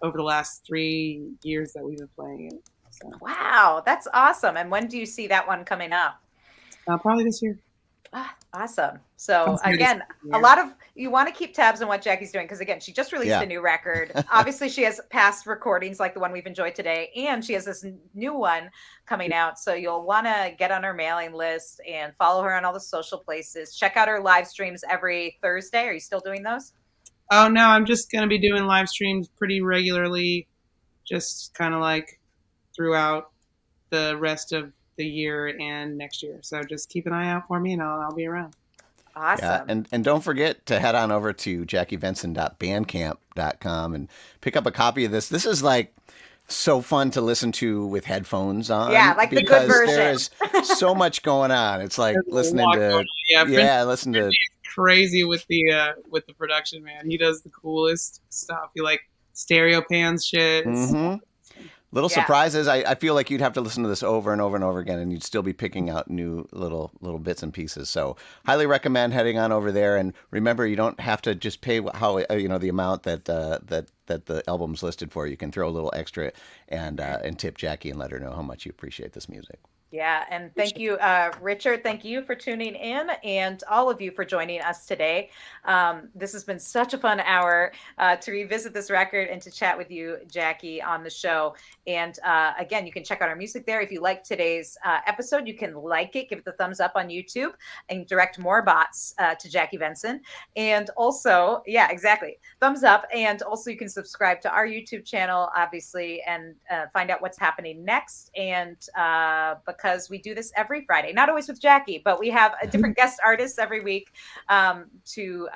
over the last 3 years that we've been playing it. So, Wow, that's awesome. And when do you see that one coming up? probably this year. Awesome. So Sounds good. again, Yeah. a lot of you want to keep tabs on what Jackie's doing because again, she just released Yeah. a new record. Obviously, she has past recordings like the one we've enjoyed today, and she has this new one coming out. So you'll want to get on her mailing list and follow her on all the social places. Check out her live streams every Thursday. Are you still doing those? Oh no, I'm just gonna be doing live streams pretty regularly, just kind of like throughout the rest of the year and next year. So just keep an eye out for me, and I'll be around. Awesome. Yeah, and don't forget to head on over to jackievenson.bandcamp.com and pick up a copy of this. This is like so fun to listen to with headphones on. Yeah, like the good because version. there is so much going on. It's like There's a listening lot to going on. Yeah, Prince listen to is crazy with the production, man. He does the coolest stuff. He like stereo pans shit. little Yeah. surprises. I feel like you'd have to listen to this over and over and over again, and you'd still be picking out new little bits and pieces. So, highly recommend heading on over there. And remember, you don't have to just pay the amount that the album's listed for. You can throw a little extra and tip Jackie and let her know how much you appreciate this music. Yeah, and thank you, Richard. Thank you for tuning in, and all of you for joining us today. This has been such a fun hour to revisit this record and to chat with you, Jackie, on the show. And again, you can check out our music there. If you like today's episode, you can like it, give it the thumbs up on YouTube, and direct more bots to Jackie Venson. And also, yeah, exactly, thumbs up. And also, you can subscribe to our YouTube channel, obviously, and find out what's happening next. And because we do this every Friday, not always with Jackie, but we have a different guest artists every week to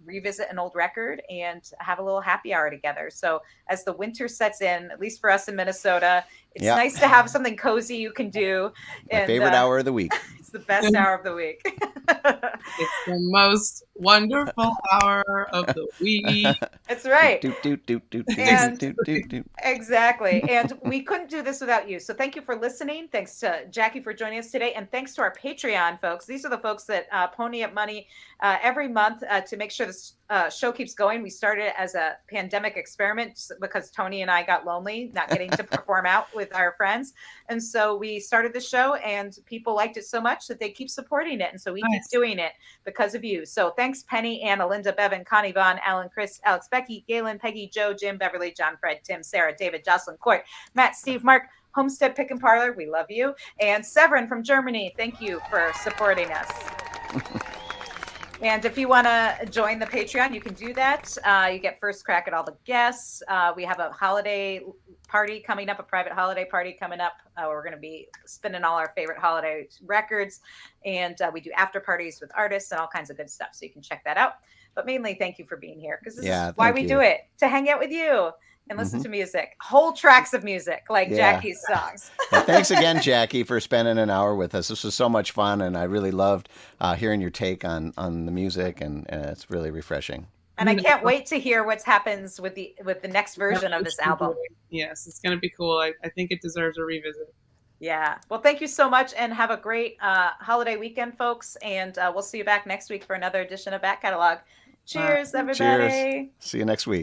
revisit an old record and have a little happy hour together. So as the winter sets in, at least for us in Minnesota, it's nice to have something cozy you can do. My favorite hour of the week. It's the best hour of the week. It's the most wonderful hour of the week. That's right. And Exactly. And we couldn't do this without you. So thank you for listening. Thanks to Jackie for joining us today. And thanks to our Patreon folks. These are the folks that pony up money every month to make sure this show keeps going. We started it as a pandemic experiment because Tony and I got lonely, not getting to perform out with our friends. And so we started the show and people liked it so much that they keep supporting it. And so we keep doing it because of you. So thanks, Penny, Anna, Linda, Bevan, Connie, Vaughn, Alan, Chris, Alex, Becky, Galen, Peggy, Joe, Jim, Beverly, John, Fred, Tim, Sarah, David, Jocelyn, Court, Matt, Steve, Mark, Homestead Pick and Parlor. We love you. And Severin from Germany. Thank you for supporting us. And if you want to join the Patreon, you can do that. You get first crack at all the guests. We have a holiday party coming up, a private holiday party coming up. We're going to be spinning all our favorite holiday records. And we do after parties with artists and all kinds of good stuff. So you can check that out. But mainly, thank you for being here because this is why we do it, to hang out with you and listen to music, whole tracks of music like Jackie's songs. Well, thanks again, Jackie, for spending an hour with us. This was so much fun, and I really loved hearing your take on the music, and it's really refreshing. And I can't wait to hear what happens with the next version of this album. Yes, it's going to be cool. I think it deserves a revisit. Yeah. Well, thank you so much, and have a great holiday weekend, folks. And we'll see you back next week for another edition of Back Catalog. Cheers, everybody. Cheers. See you next week.